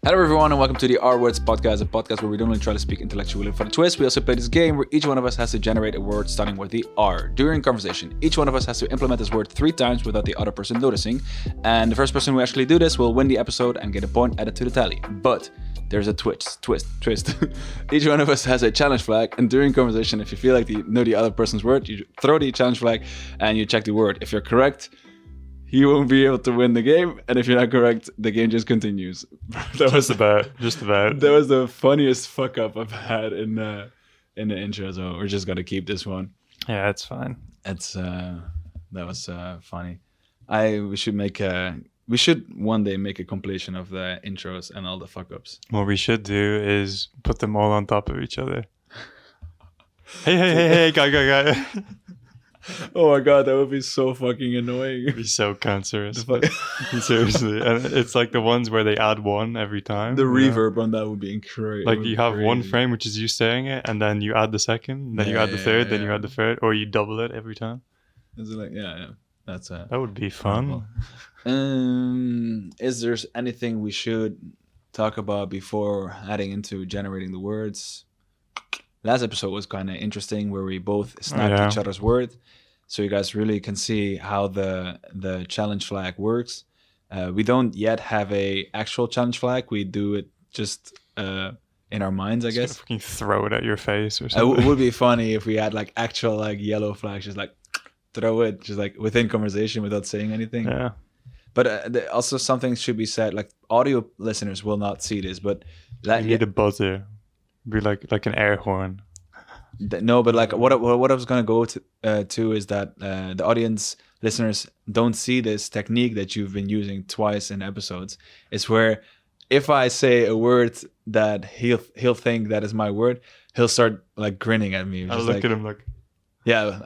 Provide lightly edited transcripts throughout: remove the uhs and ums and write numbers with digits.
Hello everyone and welcome to the R-Words podcast, a podcast where we don't only try to speak intellectually for the twist, we also play this game where each one of us has to generate a word starting with the R. During conversation, each one of us has to implement this word 3 times without the other person noticing, and the first person who actually do this will win the episode and get a point added to the tally. But there's a twist. Each one of us has a challenge flag, and during conversation, if you feel like you know the other person's word, you throw the challenge flag and you check the word. If you're correct, he won't be able to win the game, and if you're not correct, the game just continues. Just about. That was the funniest fuck up I've had in the intro, so we're just gonna keep this one. Yeah, it's fine. It's that was funny. We should one day make a compilation of the intros and all the fuck ups. What we should do is put them all on top of each other. Hey, guy. Oh my god, that would be so fucking annoying. It'd be so cancerous. Seriously. And it's like the ones where they add one every time. The reverb on that would be incredible. Like you have one frame, which is you saying it, and then you add the second, then you add the third, then you add the third, or you double it every time. Is it like, yeah. That would be fun. Is there anything we should talk about before adding into generating the words? Last episode was kind of interesting where we both snapped each other's word. So you guys really can see how the challenge flag works. We don't yet have a actual challenge flag. We do it just in our minds, I guess. Fucking throw it at your face or something. It would be funny if we had like actual like yellow flags, just like throw it, just like within conversation without saying anything. Yeah. But also something should be said, like audio listeners will not see this, but you need a buzzer. Be like an air horn. No, but like what I was gonna go to is that the audience listeners don't see this technique that you've been using twice in episodes. It's where if I say a word that he'll think that is my word, he'll start like grinning at me. I'll look at him like, yeah.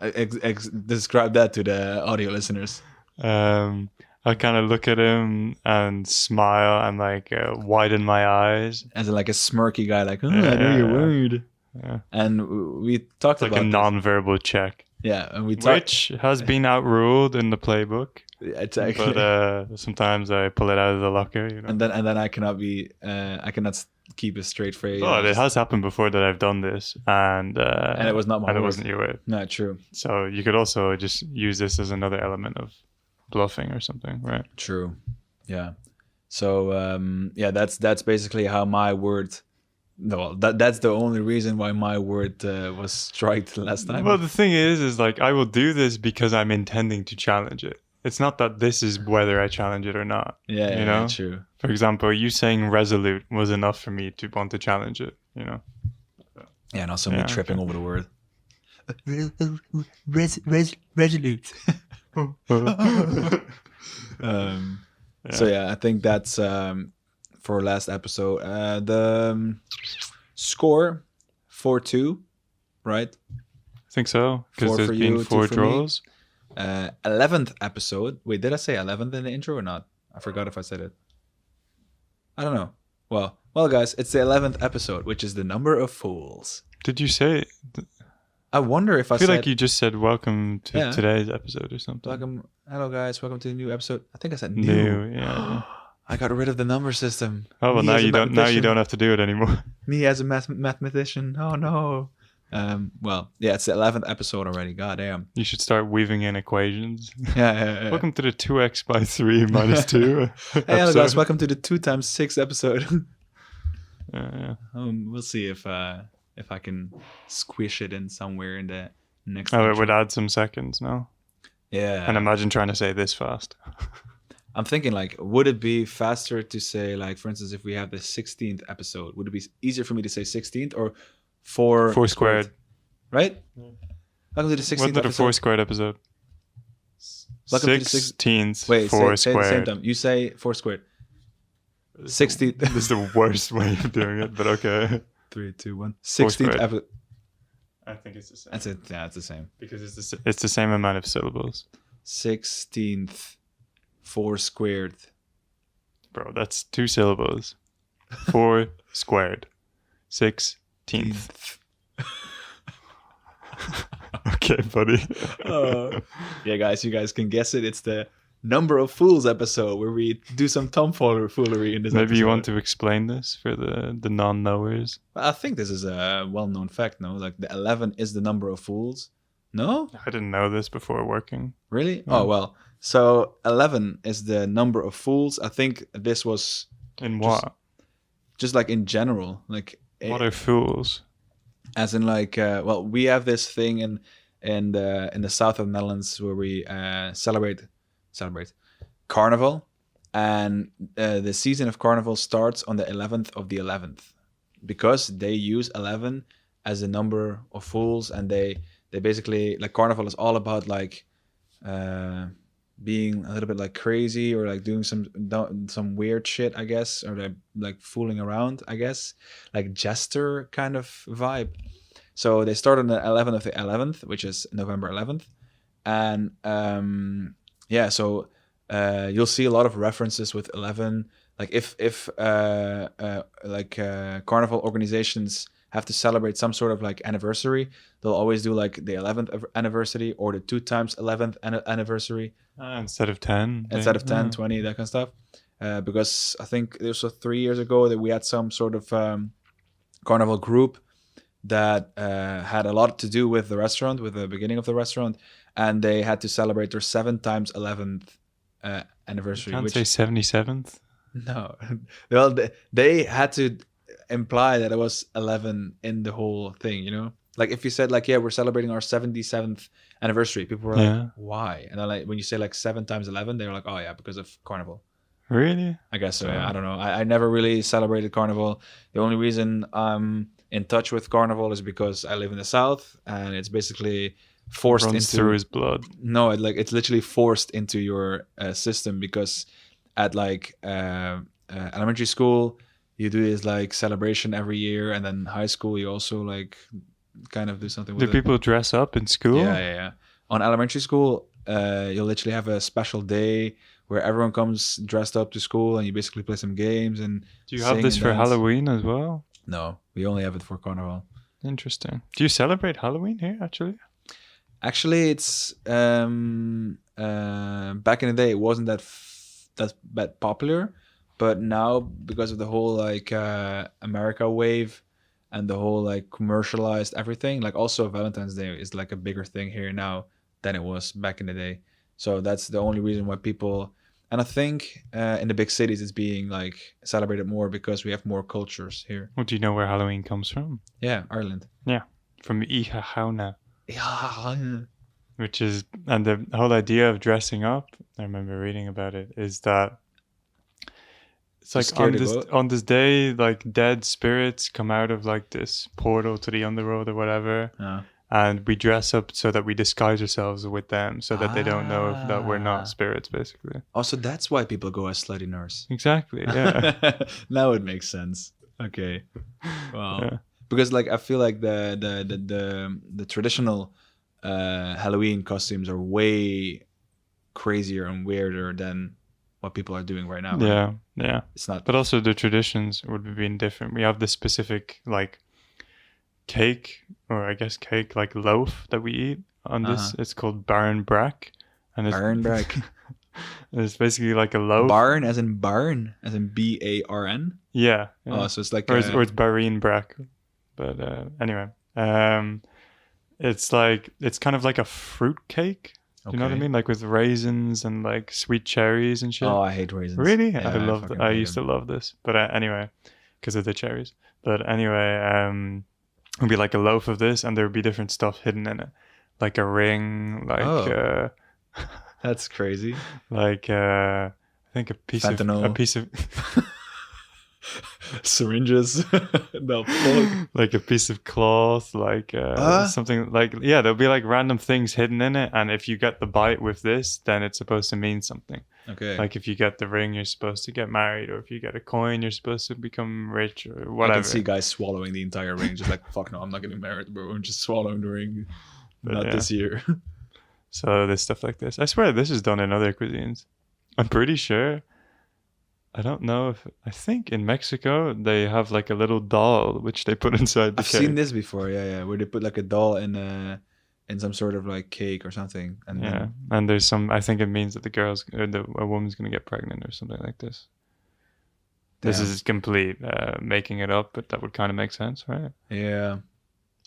Describe that to the audio listeners. I kind of look at him and smile and like widen my eyes. As like a smirky guy, like, I know your word. Yeah. And we talked about like a non-verbal check. Yeah, and which has been outruled in the playbook. Exactly. But sometimes I pull it out of the locker, you know. And then I cannot keep a straight face. Oh, it has happened before that I've done this, and it was not my word. It wasn't your word. No, true. So you could also just use this as another element of bluffing or something, right? True. Yeah. So that's basically how my word. No, that's the only reason why my word was striked last time. Well, the thing is like I will do this because I'm intending to challenge it. It's not that this is whether I challenge it or not. Yeah, you know? True. For example, you saying resolute was enough for me to want to challenge it, you know? Yeah, and also me tripping over the word. Resolute. So yeah, I think that's for last episode. The score 4-2, right? I think so, because there's been 4 draws. 11th episode. Wait, did I say 11th in the intro or not? I forgot if I said it. I don't know. Well, guys, it's the 11th episode, which is the number of fools. Did you say? I wonder if I feel said, like you just said welcome to today's episode or something. Hello guys, welcome to the new episode. I think I said new. Yeah. I got rid of the number system. Oh well, now you don't have to do it anymore. Me as a mathematician. Oh no. Well, yeah, it's the 11th episode already. God damn. You should start weaving in equations. Yeah. Welcome to the 2x by 3 minus 2. Hey, hello guys, welcome to the 2 times 6 episode. Yeah. We'll see if I can squish it in somewhere in the next. Oh, it would add some seconds, no? Yeah. And imagine trying to say this fast. I'm thinking like, would it be faster to say like, for instance, if we have the 16th episode, would it be easier for me to say 16th or 4 squared? Right? Yeah. Welcome to the 16th Wasn't it a 4 squared episode? Welcome 16th. Wait, 4 say squared. At the same time. You say 4 squared. 16th. This is the worst way of doing it, but okay. 3, 2, 1. 16th episode. I think it's the same. That's it. Yeah, it's the same. Because it's the same amount of syllables. 16th. 4 squared. Bro, that's 2 syllables. 4 squared. 16th. Okay, buddy. Yeah, guys, you guys can guess it. It's the number of fools episode where we do some tomfoolery in this Maybe episode. you want to explain this for the non-knowers. I think this is a well-known fact, no? Like the 11 is the number of fools. No? I didn't know this before working. Really? Yeah. Oh, well. So 11 is the number of fools. I think this was... In what? Just like in general. Like What are fools? as in like well, we have this thing in the south of the Netherlands where we celebrate Carnival, and the season of Carnival starts on the 11th of the 11th because they use 11 as a number of fools, and they basically, like, Carnival is all about like being a little bit like crazy or like doing some weird shit, I guess, or like fooling around, I guess, like jester kind of vibe. So they start on the 11th of the 11th, which is November 11th, and yeah, so you'll see a lot of references with 11. Like if carnival organizations have to celebrate some sort of like anniversary, they'll always do like the 11th anniversary or the 2 times 11th anniversary. Instead of 10. Instead of 10, 20, that kind of stuff. Because I think it was 3 years ago that we had some sort of carnival group that had a lot to do with the restaurant, with the beginning of the restaurant, and they had to celebrate their 7 times 11th anniversary. You can't say 77th? No. Well, they had to imply that it was 11 in the whole thing, you know? Like if you said like, yeah, we're celebrating our 77th anniversary, people were like, why? And then like when you say like 7 times 11, they were like, oh yeah, because of Carnival. Really? I guess so. Yeah. I don't know. I never really celebrated Carnival. The only reason I'm in touch with Carnival is because I live in the South, and it's basically forced Runs into through his blood. No, it's literally forced into your system, because at like elementary school you do this like celebration every year, and then high school you also like kind of do something with Do people dress up in school? Yeah. On elementary school, you'll literally have a special day where everyone comes dressed up to school, and you basically play some games and Do you have this for Halloween as well? No, we only have it for Carnival. Interesting. Do you celebrate Halloween here, actually? Actually, it's back in the day it wasn't that popular, but now because of the whole like America wave and the whole like commercialized everything, like also Valentine's Day is like a bigger thing here now than it was back in the day. So that's the only reason why people, and I think in the big cities it's being like celebrated more because we have more cultures here. Well, do you know where Halloween comes from? Yeah, Ireland. Yeah, from Iha Hauna. Yeah. Which is, and the whole idea of dressing up, I remember reading about it, is that it's like on this day, like dead spirits come out of like this portal to the underworld or whatever. And we dress up so that we disguise ourselves with them, so that they don't know that we're not spirits, basically. Oh, so that's why people go as slutty nurse. Exactly, yeah. Now it makes sense. Okay. Wow. Yeah. Because like I feel like the traditional Halloween costumes are way crazier and weirder than what people are doing right now. Right? Yeah. It's not. But also the traditions would have been different. We have this specific like cake, or I guess cake, like loaf that we eat on this. It's called Barn Brack. And it's Barn Brack. It's basically like a loaf. Barn as in barn, as in BARN? Yeah. Oh, so it's like or it's Barine Brack. But anyway, it's like, it's kind of like a fruit cake. Do you know what I mean? Like with raisins and like sweet cherries and shit. Oh, I hate raisins. Really? Yeah, I love that. I used to love this. But anyway, because of the cherries. But anyway, it would be like a loaf of this, and there would be different stuff hidden in it. Like a ring, like... That's crazy. Like, I think a piece of... syringes. Like a piece of cloth, like something like, yeah, there'll be like random things hidden in it, and if you get the bite with this, then it's supposed to mean something. Okay. Like if you get the ring, you're supposed to get married, or if you get a coin, you're supposed to become rich, or whatever. I can see guys swallowing the entire ring, just like, fuck no, I'm not getting married, bro. I'm just swallowing the ring. Not this year. So there's stuff like this. I swear this is done in other cuisines. I'm pretty sure. I don't know if... I think in Mexico, they have like a little doll which they put inside the cake. I've seen this before, yeah. Where they put like a doll in in some sort of like cake or something. And then, and there's some. I think it means that a woman's gonna get pregnant or something like this. This is complete making it up, but that would kind of make sense, right? Yeah,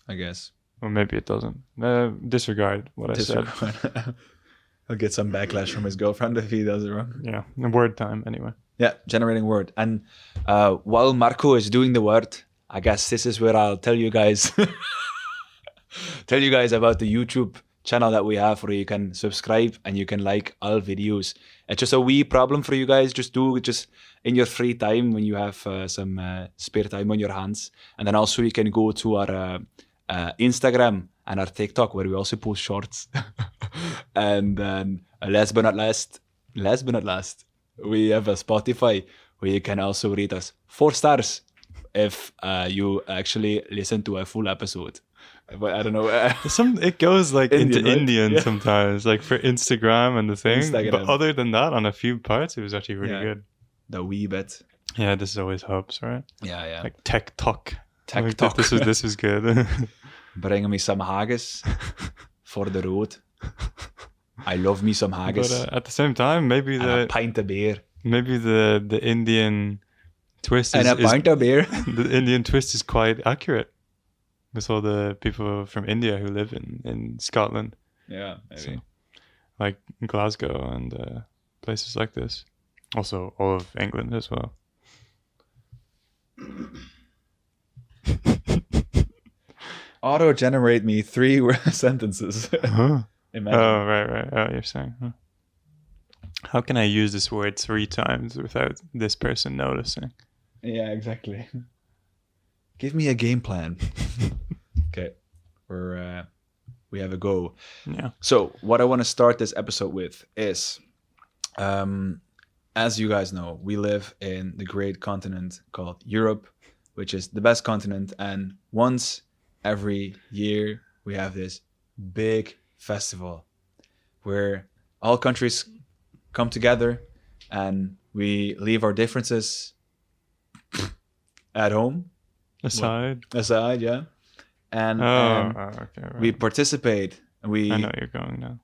I guess. Or maybe it doesn't. Disregard what I said. He'll get some backlash from his girlfriend if he does it wrong. Yeah, word time anyway. Yeah, generating word. And while Marco is doing the word, I guess this is where I'll tell you guys about the YouTube channel that we have where you can subscribe and you can like all videos. It's just a wee problem for you guys. Just in your free time when you have some spare time on your hands. And then also you can go to our Instagram and our TikTok where we also post shorts. And then last but not least, we have a Spotify where you can also rate us 4 stars if you actually listen to a full episode. But I don't know. It goes like Indian, into right? Indian sometimes, like for Instagram and the thing. Instagram. But other than that, on a few parts, it was actually really good. The wee bit. Yeah, this is always hubs, right? Yeah. Like TikTok. TikTok. This is good. Bring me some haggis for the road. I love me some haggis. But at the same time, maybe a pint of beer. Maybe the Indian twist and a pint of beer. The Indian twist is quite accurate with all the people from India who live in Scotland. Yeah, maybe. So, like Glasgow and places like this. Also, all of England as well. Auto-generate me 3 sentences. Huh? Oh, right. Oh, you're saying, huh? How can I use this word 3 times without this person noticing? Yeah, exactly. Give me a game plan. Okay, we have a go. Yeah. So what I want to start this episode with is, as you guys know, we live in the great continent called Europe, which is the best continent. And once every year, we have this big festival where all countries come together and we leave our differences at home. Aside, yeah. And, okay, right. we participate. And we I know you're going now.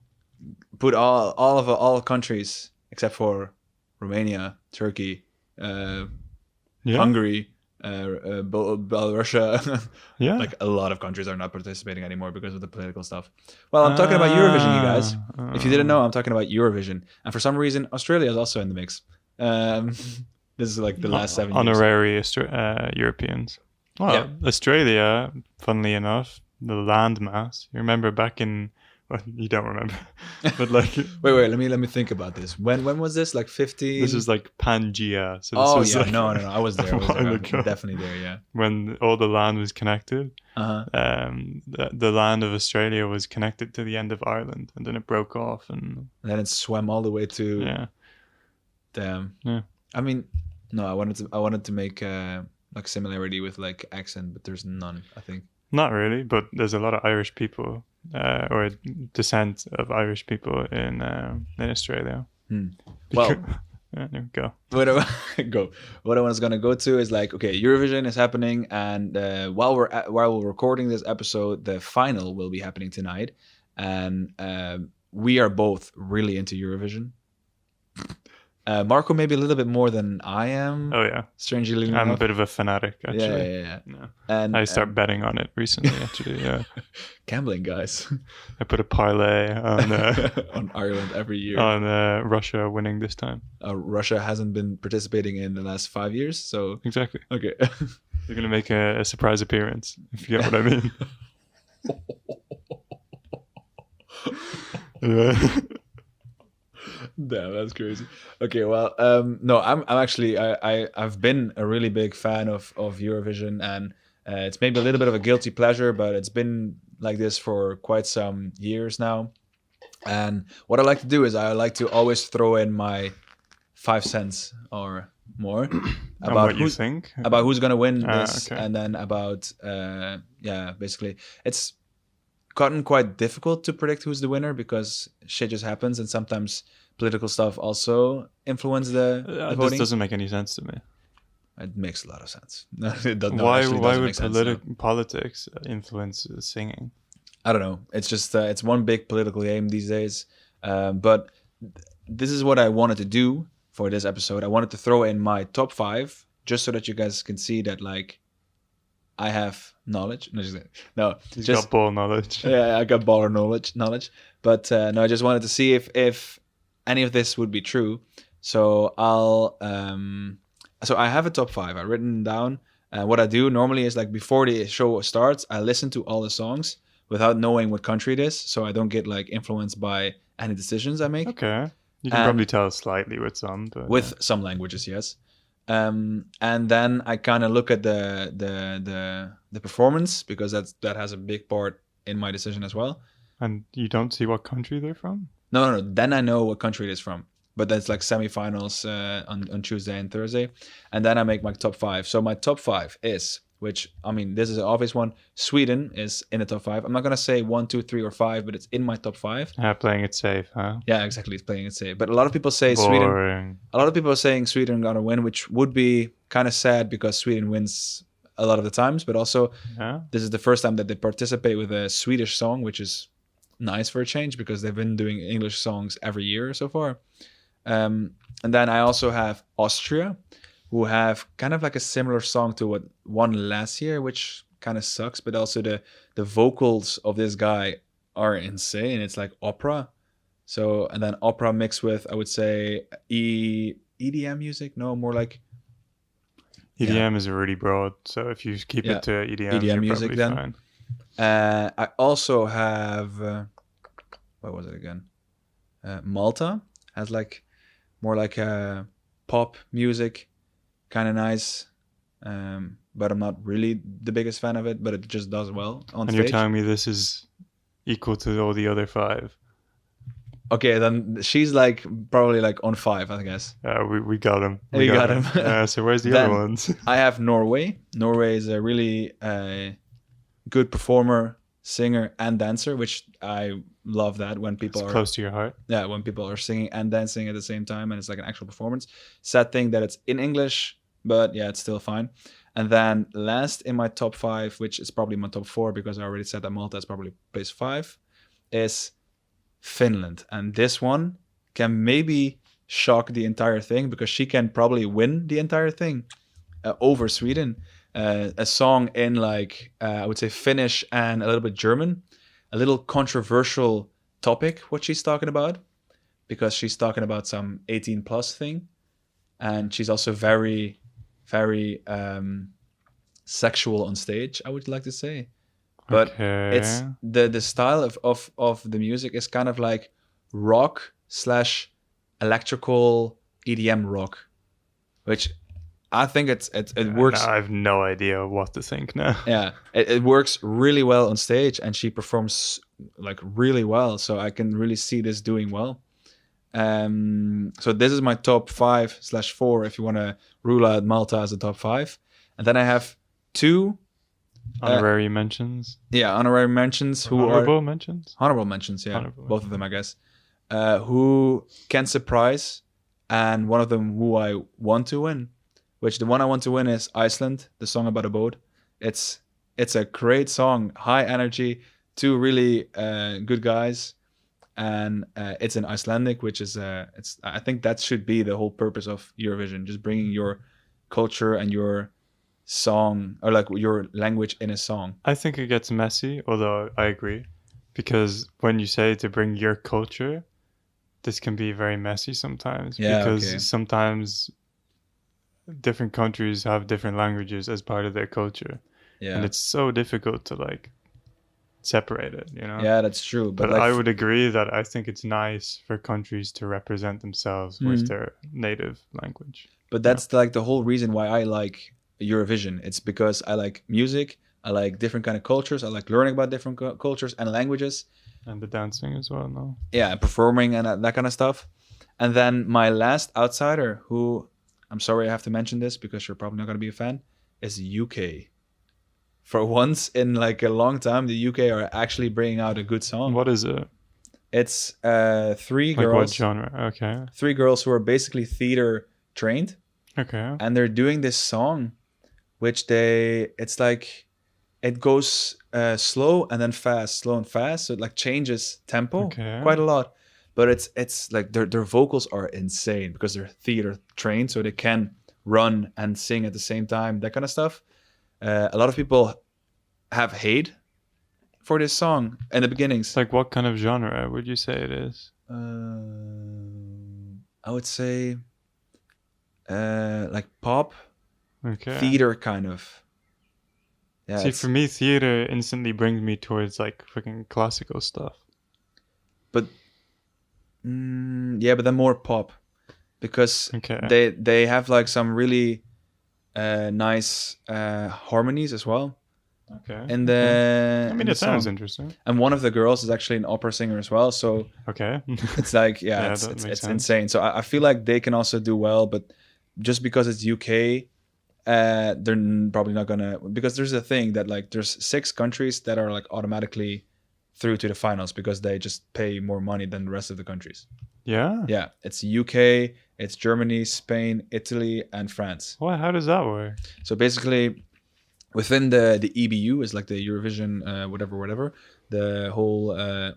Put all countries except for Romania, Turkey, Hungary, Belarus. Yeah. Like a lot of countries are not participating anymore because of the political stuff. Well, I'm talking about Eurovision, you guys. If you didn't know, I'm talking about Eurovision. And for some reason, Australia is also in the mix. This is like the last 7 years. Honorary Europeans. Well, yeah. Australia, funnily enough, the landmass. You remember back in... Well, you don't remember, but like... wait, let me think about this. When was this? Like 50? This is like Pangea. So this like, no, I was there. I'm definitely there, yeah. When all the land was connected, uh-huh. The land of Australia was connected to the end of Ireland, and then it broke off, and then it swam all the way to... Yeah. Damn. Yeah. I mean, no, I wanted to make like similarity with like accent, but there's none, I think. Not really, but there's a lot of Irish people or descent of Irish people in Australia. Well, yeah, there we go. What I was gonna go to is like, okay, Eurovision is happening, and while we're recording this episode, the final will be happening tonight, and we are both really into Eurovision. Marco maybe a little bit more than I am. Oh yeah, strangely enough. I'm a bit of a fanatic actually. Yeah. And I started betting on it recently actually. Yeah, gambling guys. I put a parlay on on Ireland every year. On Russia winning this time. Russia hasn't been participating in the last 5 years, so exactly. Okay, you're gonna make a surprise appearance if you get what I mean. Yeah. Damn, that's crazy. Okay, well, no, I'm actually I've been a really big fan of Eurovision, and it's maybe a little bit of a guilty pleasure, but it's been like this for quite some years now. And what I like to do is I like to always throw in my 5 cents or more about what you think about who's gonna win this, okay. and then about basically it's gotten quite difficult to predict who's the winner because shit just happens, and sometimes political stuff also influence the voting. This doesn't make any sense to me. It makes a lot of sense. Why would politics influence singing? I don't know. It's just it's one big political game these days. But this is what I wanted to do for this episode. I wanted to throw in my top 5 just so that you guys can see that like I have knowledge. No, He's got ball knowledge. Yeah, I got baller knowledge. But no, I just wanted to see if any of this would be true. So I'll so I have a top 5. I've written down. What I do normally is like before the show starts, I listen to all the songs without knowing what country it is, so I don't get like influenced by any decisions I make. Okay, you can probably tell slightly with some, but with some languages, yes. And then I kind of look at the performance because that has a big part in my decision as well. And you don't see what country they're from? No. Then I know what country it is from. But that's like semifinals on Tuesday and Thursday. And then I make my top 5. So my top 5 is, which, I mean, this is an obvious one. Sweden is in the top 5. I'm not going to say 1, 2, 3, or 5, but it's in my top 5. Playing it safe, huh? Yeah, exactly. It's playing it safe. But a lot of people say Boring. Sweden. A lot of people are saying Sweden going to win, which would be kind of sad because Sweden wins a lot of the times. But also, this is the first time that they participate with a Swedish song, which is nice for a change because they've been doing English songs every year so far. And then I also have Austria, who have kind of like a similar song to what won last year, which kind of sucks. But also the vocals of this guy are insane. It's like opera. So, and then opera mixed with, I would say, EDM music. No, more like EDM is really broad. So if you keep it to EDM music, then fine. I also have what was it again? Malta has like more like pop music, kind of nice, but I'm not really the biggest fan of it. But it just does well on stage. And you're telling me this is equal to all the other 5? Okay, then she's like probably like on 5, I guess. We got him. We got him. So where's the other ones? I have Norway. Norway is a really good performer, singer, and dancer, which I love that when people are close to your heart. Yeah, when people are singing and dancing at the same time, and it's like an actual performance. Sad thing that it's in English, but yeah, it's still fine. And then last in my top 5, which is probably my top 4 because I already said that Malta is probably place 5, is Finland. And this one can maybe shock the entire thing because she can probably win the entire thing over Sweden. A song in like I would say Finnish and a little bit German, a little controversial topic what she's talking about because she's talking about some 18 plus thing, and she's also very sexual on stage, I would like to say. But it's the style of the music is kind of like rock / electrical EDM rock, which I think it works. I have no idea what to think now. Yeah, it works really well on stage, and she performs like really well. So I can really see this doing well. So this is my top 5 / 4 if you want to rule out Malta as a top 5. And then I have 2 honorary mentions. Yeah, honorary mentions. Honorable mentions? Honorable mentions, yeah. Honorable both of them, I guess. Who can surprise, and one of them who I want to win. Which the one I want to win is Iceland, the song about a boat. It's a great song, high energy, 2 really good guys, and it's in Icelandic, which is I think that should be the whole purpose of Eurovision, just bringing your culture and your song or like your language in a song. I think it gets messy, although I agree, because when you say to bring your culture, this can be very messy sometimes. Yeah, because sometimes different countries have different languages as part of their culture. Yeah. And it's so difficult to like separate it, you know? Yeah, that's true. But like, I would agree that I think it's nice for countries to represent themselves with their native language. But that's like the whole reason why I like Eurovision. It's because I like music, I like different kind of cultures, I like learning about different cultures and languages. And the dancing as well, no? Yeah, performing and that kind of stuff. And then my last outsider, who I'm sorry I have to mention this because you're probably not going to be a fan, is UK. For once in like a long time, the UK are actually bringing out a good song. What is it? It's 3 girls. Like what genre? Okay. 3 girls who are basically theater trained. Okay. And they're doing this song, which it's it goes slow and then fast, slow and fast. So it like changes tempo Okay. quite a lot. But it's like their vocals are insane because they're theater trained, so they can run and sing at the same time, that kind of stuff. A lot of people have hate for this song in the beginnings. Like what kind of genre would you say it is? I would say like pop, Okay. theater kind of. Yeah, See, for me, theater instantly brings me towards like freaking classical stuff. But yeah, but then more pop, because Okay. they have like some really nice harmonies as well. Okay. And the I mean, it sounds interesting. And one of the girls is actually an opera singer as well. So okay, it's like it's insane. So I feel like they can also do well, but just because it's UK, they're probably not gonna, because there's a thing that like there's 6 countries that are like automatically through to the finals because they just pay more money than the rest of the countries. Yeah, it's UK, it's Germany, Spain, Italy, and France. Well, how does that work? So basically, within the EBU is like the Eurovision whatever, the whole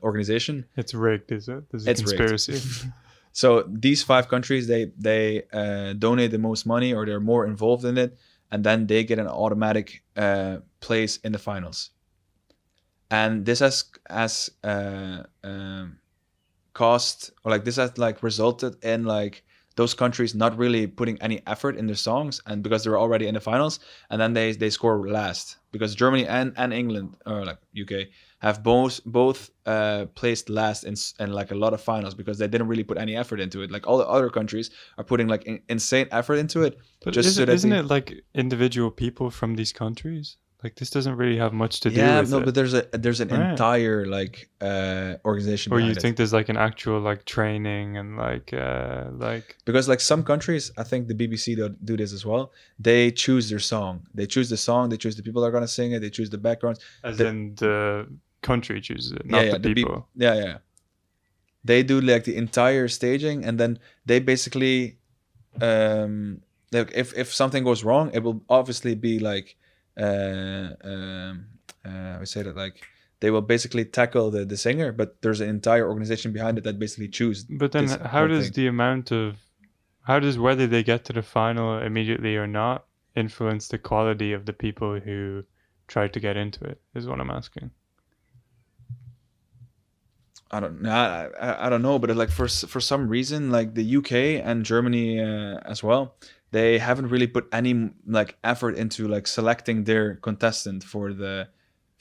organization. It's rigged, is it? There's a conspiracy. So these 5 countries, they donate the most money, or they're more involved in it, and then they get an automatic place in the finals. And this has cost, or like this has like resulted in like those countries not really putting any effort in their songs, and because they're already in the finals, and then they score last, because Germany and England, or like UK, have both placed last in like a lot of finals because they didn't really put any effort into it. Like all the other countries are putting like insane effort into it. But just isn't it like individual people from these countries? Like this doesn't really have much to do with it. Yeah, no, but there's an entire like organization. Or you think there's like an actual like training and like because like some countries, I think the BBC do this as well. They choose their song. They choose the song. They choose the people that are gonna sing it. They choose the backgrounds. In the country chooses it, not the people. Yeah. They do like the entire staging, and then they basically, like if something goes wrong, it will obviously be like. I would say that like they will basically tackle the singer, but there's an entire organization behind it that basically choose. But then how does whether they get to the final immediately or not influence the quality of the people who try to get into it, is what I'm asking. I don't know, but like for some reason, like the UK and Germany as well, they haven't really put any like effort into like selecting their contestant for the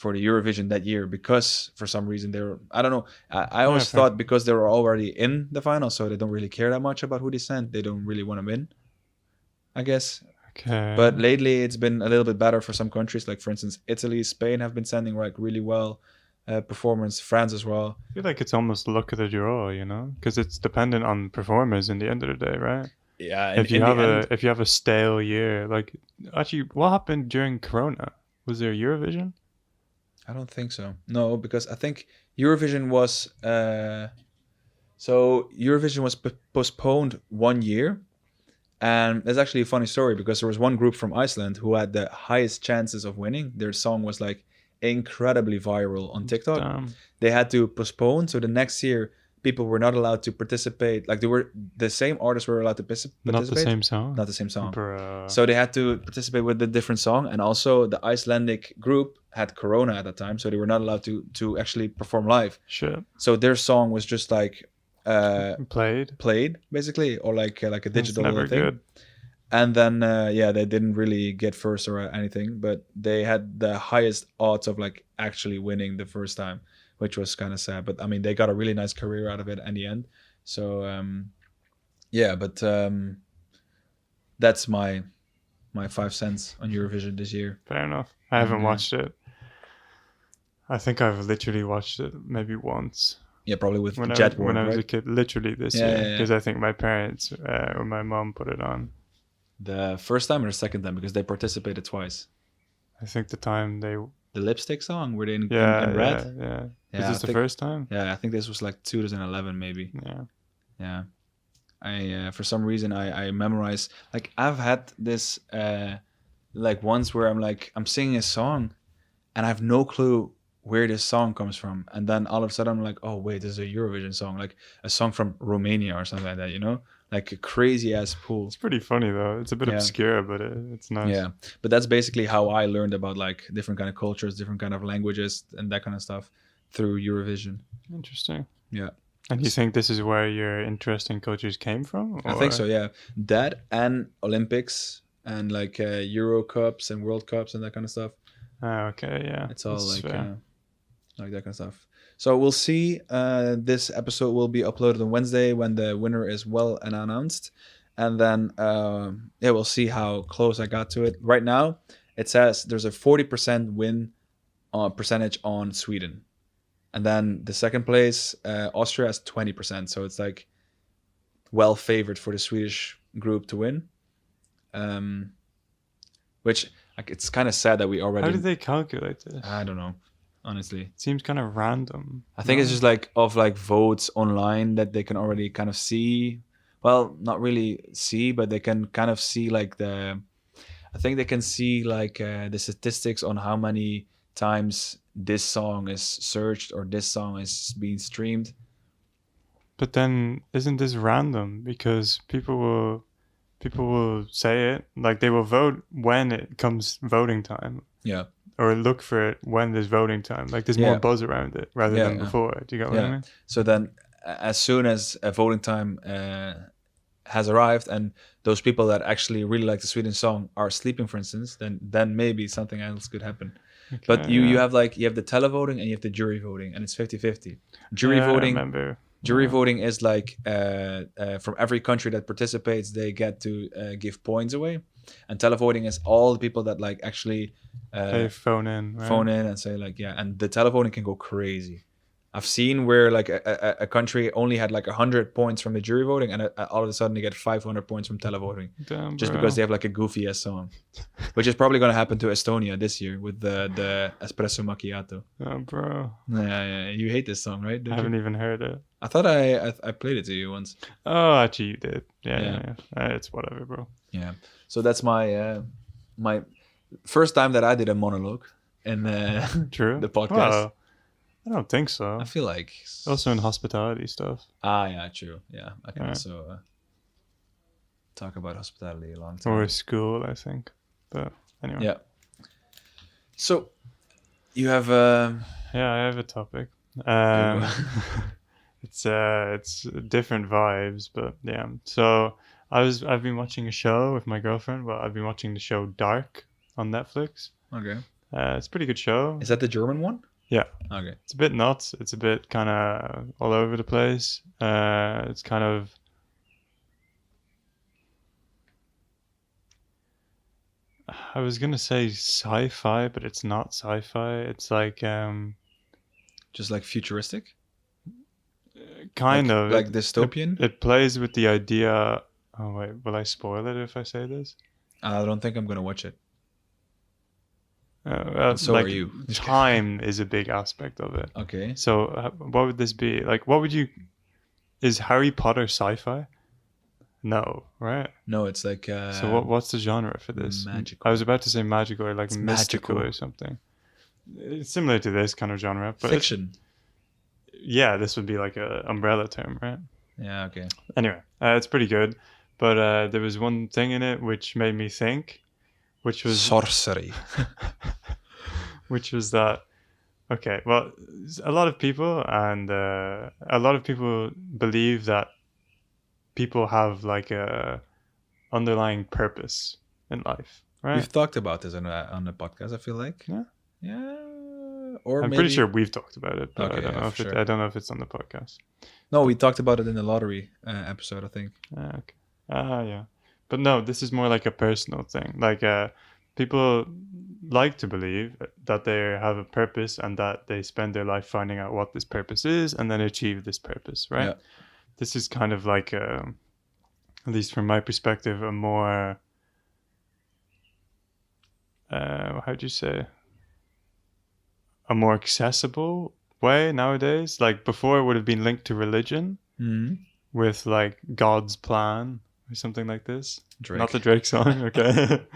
Eurovision that year, because for some reason I don't know. I always thought because they were already in the final, so they don't really care that much about who they send. They don't really want to win, I guess. Okay. But lately it's been a little bit better for some countries, like for instance Italy, Spain have been sending like really well performance, France as well. I feel like it's almost luck of the draw, you know, because it's dependent on performers in the end of the day, right? Yeah. If you have a stale year, like actually, what happened during Corona? Was there Eurovision? I don't think so. No, because I think Eurovision was Eurovision was postponed 1 year, and there's actually a funny story because there was one group from Iceland who had the highest chances of winning. Their song was like incredibly viral on TikTok. Damn. They had to postpone, so the next year people were not allowed to participate. Like the same artists were allowed to participate. Not the same song. Not the same song. Bruh. So they had to participate with a different song, and also the Icelandic group had Corona at that time, so they were not allowed to actually perform live. Shit. So their song was just like played basically, or like a digital never thing. Good. And then they didn't really get first or anything, but they had the highest odds of like actually winning the first time, which was kind of sad. But I mean, they got a really nice career out of it in the end. So that's my 5 cents on Eurovision this year. Fair enough. I haven't watched it. I think I've literally watched it maybe once. Yeah, probably with when I was a kid, literally this year, because I think my parents or my mom put it on. The first time or the second time, because they participated twice. I think the lipstick song, were they in red? Yeah. Is this the first time? Yeah, I think this was like 2011 maybe. Yeah. I for some reason I memorized, like I've had this like once where I'm singing a song, and I have no clue where this song comes from. And then all of a sudden I'm like, oh wait, this is a Eurovision song, like a song from Romania or something like that, you know, like a crazy ass pool. It's pretty funny though. It's a bit obscure, but it's nice. Yeah, but that's basically how I learned about like different kind of cultures, different kind of languages, and that kind of stuff through Eurovision. Interesting. Yeah. And you think this is where your interest in cultures came from? Or? I think so, yeah. That and Olympics and like Euro Cups and World Cups and that kind of stuff. Okay, yeah. It's all like that kind of stuff. So we'll see. This episode will be uploaded on Wednesday when the winner is well announced. And then, we'll see how close I got to it. Right now, it says there's a 40% win percentage on Sweden. And then the second place, Austria has 20%. So it's like well favored for the Swedish group to win. Which like it's kind of sad that we already... How did they calculate this? I don't know, honestly. It seems kind of random. I think it's just like of like votes online that they can already kind of see. Well, not really see, but they can kind of see like I think they can see like the statistics on how many times this song is searched or this song is being streamed. But then isn't this random? Because people will say it, like they will vote when it comes voting time. Yeah. Or look for it when there's voting time. Like there's more buzz around it rather than before. Do you get what I mean? So then as soon as a voting time has arrived and those people that actually really like the Sweden song are sleeping, for instance, then maybe something else could happen. Okay, but you have the televoting and you have the jury voting, and it's 50-50. Jury voting. I remember. Jury voting is like from every country that participates, they get to give points away, and televoting is all the people that like actually they phone in and say like and the televoting can go crazy. I've seen where like a country only had like 100 points from the jury voting, and all of a sudden they get 500 points from televoting. Damn, just because they have like a goofy ass song, which is probably going to happen to Estonia this year with the espresso macchiato. Oh, bro. Yeah. You hate this song, right? I haven't even heard it. I thought I played it to you once. Oh, actually you did. Yeah. It's whatever, bro. Yeah. So that's my my first time that I did a monologue in True. the podcast. Wow. I don't think so. I feel like also in hospitality stuff. Yeah, true. Yeah, I can also talk about hospitality a long time. Or school, I think. But anyway. Yeah. So you have I have a topic. It's different vibes, but yeah. So I've been watching a show with my girlfriend. Well, I've been watching the show Dark on Netflix. Okay. It's a pretty good show. Is that the German one? Yeah. Okay. It's a bit nuts. It's a bit kind of all over the place. It's kind of... I was going to say sci-fi, but it's not sci-fi. It's like... just like futuristic? Kind of. Like dystopian? It plays with the idea... Oh, wait. Will I spoil it if I say this? I don't think I'm going to watch it. So like, are you. Time is a big aspect of it. Okay. So what would this be? Like, what would you... Is Harry Potter sci-fi? No, right? No, it's like... so what's the genre for this? Magical. I was about to say magical or like it's mystical magical. Or something. It's similar to this kind of genre. But fiction. Yeah, this would be like a umbrella term, right? Yeah, okay. Anyway, it's pretty good. But there was one thing in it which made me think, which was... Sorcery. Which was that... Okay, well, a lot of people believe that people have like a underlying purpose in life, right? We've talked about this on the podcast, I feel like. Yeah. Or I'm pretty sure we've talked about it, but okay, I don't know if it's on the podcast. No, we talked about it in the lottery episode, I think. Okay. Yeah. But no, this is more like a personal thing. Like people like to believe that they have a purpose and that they spend their life finding out what this purpose is and then achieve this purpose, right? Yeah. This is kind of like, at least from my perspective, a more, how'd you say? A more accessible way nowadays. Like before it would have been linked to religion with like God's plan or something like this. Drake. Not the Drake song, okay.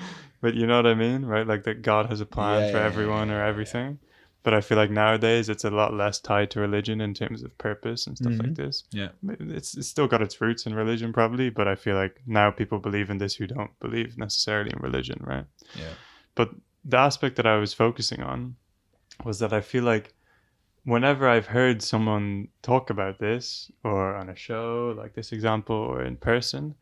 But you know what I mean, right? Like that God has a plan for everyone or everything. But I feel like nowadays it's a lot less tied to religion in terms of purpose and stuff like this. Yeah. It's still got its roots in religion probably, but I feel like now people believe in this who don't believe necessarily in religion, right? Yeah. But the aspect that I was focusing on was that I feel like whenever I've heard someone talk about this, or on a show like this example, or in person,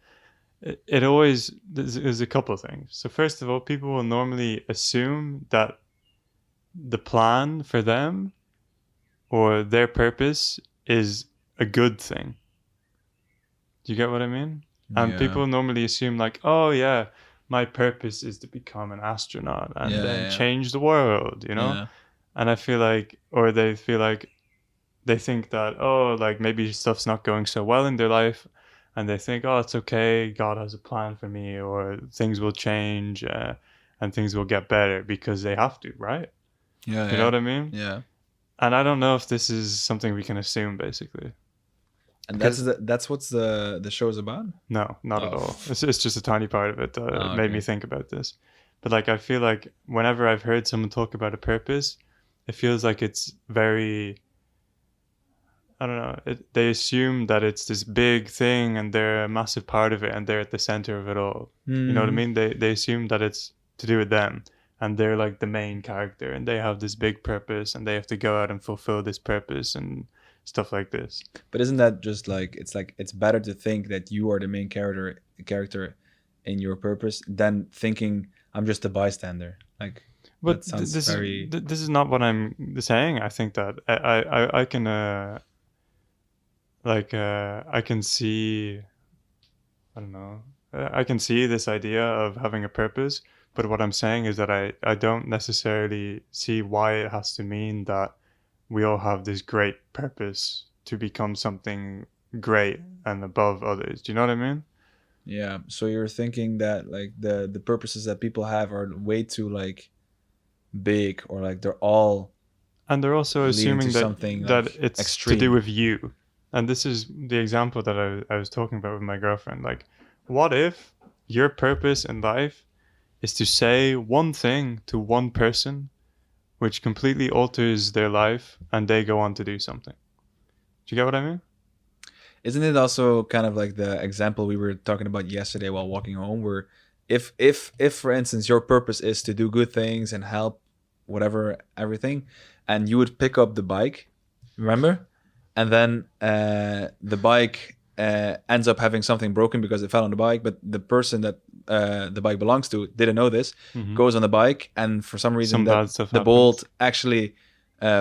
it always, there's a couple of things. So first of all, people will normally assume that the plan for them or their purpose is a good thing. Do you get what I mean? And people normally assume like, oh yeah, my purpose is to become an astronaut and then change the world, you know? And I feel like, or they feel like, they think that, oh, like maybe stuff's not going so well in their life, and they think, oh, it's okay, God has a plan for me, or things will change and things will get better because they have to, right? Yeah. You know what I mean? Yeah. And I don't know if this is something we can assume, basically. And that's what the show is about? No, not at all. It's just a tiny part of it that made me think about this. But like, I feel like whenever I've heard someone talk about a purpose, it feels like it's very, I don't know, they assume that it's this big thing and they're a massive part of it and they're at the center of it all. You know what I mean? They assume that it's to do with them and they're like the main character and they have this big purpose and they have to go out and fulfill this purpose and stuff like this. But isn't that just like it's better to think that you are the main character in your purpose than thinking I'm just a bystander? Like, but this is not what I'm saying. I think that I can I can see, I don't know, I can see this idea of having a purpose, but what I'm saying is that I don't necessarily see why it has to mean that we all have this great purpose to become something great and above others. Do you know what I mean? Yeah. So you're thinking that like the purposes that people have are way too like big, or like they're all, and they're also assuming that like it's extreme. To do with you. And this is the example that I was talking about with my girlfriend. Like, what if your purpose in life is to say one thing to one person which completely alters their life and they go on to do something? Do you get what I mean? Isn't it also kind of like the example we were talking about yesterday while walking home, where if for instance your purpose is to do good things and help whatever everything, and you would pick up the bike, remember? And then the bike ends up having something broken because it fell on the bike, but the person that the bike belongs to didn't know this, goes on the bike, and for some reason the bolt actually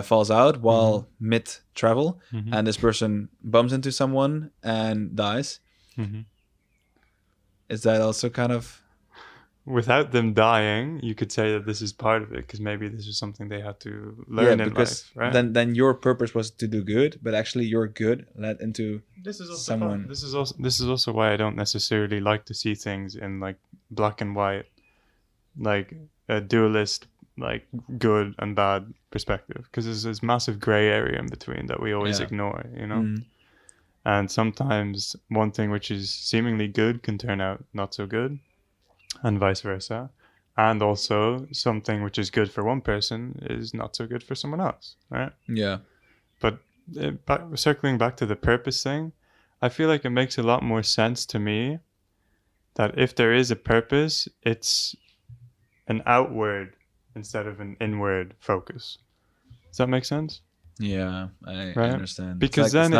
falls out while mid-travel, and this person bumps into someone and dies. Is that also kind of... Without them dying, you could say that this is part of it, because maybe this is something they had to learn in life, right? Then your purpose was to do good, but actually your good led into someone. This is also why I don't necessarily like to see things in like black and white, like a dualist, like good and bad perspective, because there's this massive gray area in between that we always ignore, you know. And sometimes one thing which is seemingly good can turn out not so good, and vice versa. And also something which is good for one person is not so good for someone else, right? Yeah. But circling back to the purpose thing, I feel like it makes a lot more sense to me that if there is a purpose, it's an outward instead of an inward focus. Does that make sense? Yeah, I understand. Because then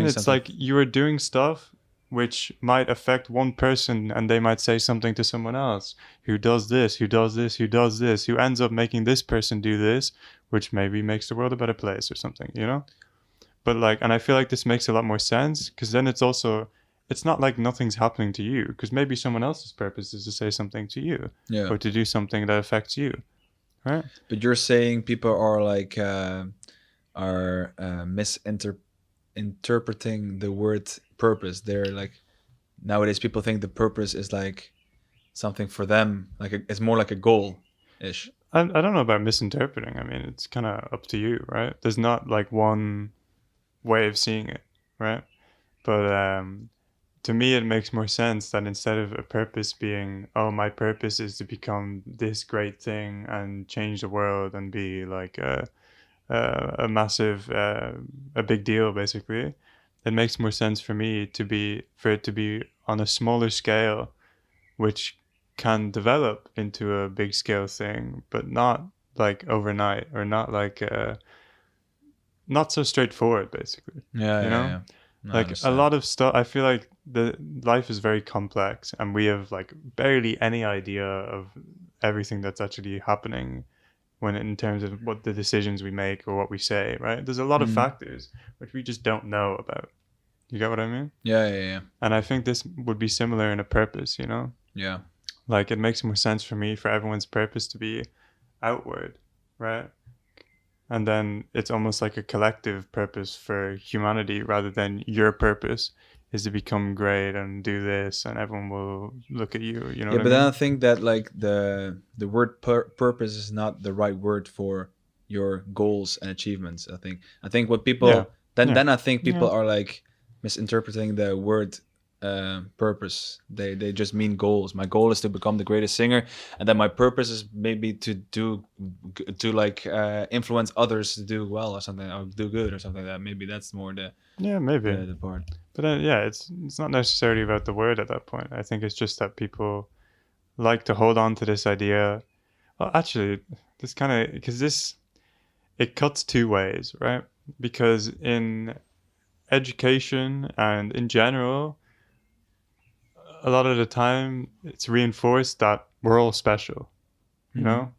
it's like you are doing stuff which might affect one person, and they might say something to someone else who does this, who ends up making this person do this, which maybe makes the world a better place or something, you know? But like, and I feel like this makes a lot more sense, because then it's not like nothing's happening to you, because maybe someone else's purpose is to say something to you, or to do something that affects you, right? But you're saying people are like misinterpreting the word purpose. They're like, nowadays people think the purpose is like something for them, like it's more like a goal-ish. I don't know about misinterpreting. I mean, it's kind of up to you, right? There's not like one way of seeing it, right? But to me, it makes more sense that instead of a purpose being, oh, my purpose is to become this great thing and change the world and be like a massive, a big deal, basically. It makes more sense for me for it to be on a smaller scale, which can develop into a big scale thing, but not like overnight, or not like not so straightforward, basically. Yeah, you know? yeah. No, like a lot of stuff. I feel like the life is very complex, and we have like barely any idea of everything that's actually happening when in terms of what the decisions we make or what we say, right? There's a lot of factors which we just don't know about. You get what I mean? Yeah. And I think this would be similar in a purpose, you know? Yeah. Like, it makes more sense for me for everyone's purpose to be outward, right? And then it's almost like a collective purpose for humanity, rather than your purpose is to become great and do this and everyone will look at you, you know what I mean? Then I think that like the word purpose is not the right word for your goals and achievements. I think what people then I think people are like misinterpreting the word purpose. They just mean goals. My goal is to become the greatest singer, and then my purpose is maybe to like influence others to do well or something, or do good or something like that. Maybe that's more the the part. But it's not necessarily about the word at that point. I think it's just that people like to hold on to this idea. Well, actually, this kind of, because it cuts two ways, right? Because in education and in general, a lot of the time it's reinforced that we're all special, you know?